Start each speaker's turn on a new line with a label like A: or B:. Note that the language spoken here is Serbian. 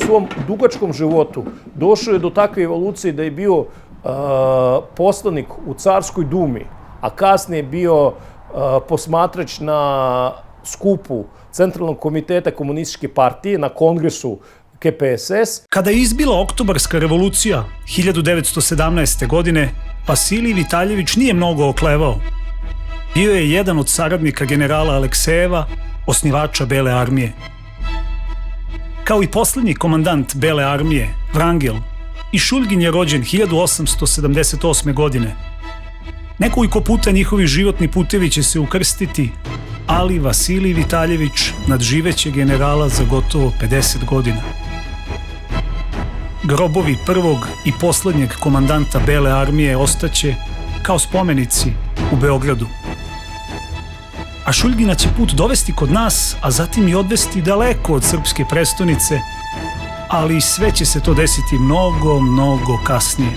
A: svom dugačkom životu došao je do takve evolucije da je bio poslanik u Carskoj dumi, a kasnije bio posmatrač na skupu Centralnog komiteta komunističke partije, na kongresu KPSS.
B: Kada je izbila Oktobarska revolucija 1917. godine, Vasilij Vitaljević nije mnogo oklevao. Bio je jedan od saradnika generala Aleksejeva, osnivača Bele armije. Kao i poslednji komandant Bele armije, Vrangel, i Šulgin je rođen 1878. godine. Nekoliko puta njihovi životni putevi će se ukrstiti, ali Vasilij Vitaljević nadživeće generala za gotovo 50 godina. Grobovi prvog i poslednjeg komandanta Bele armije ostaće kao spomenici u Beogradu. A Šulgina će put dovesti kod nas, a zatim i odvesti daleko od srpske prestonice, ali sve će se to desiti mnogo kasnije.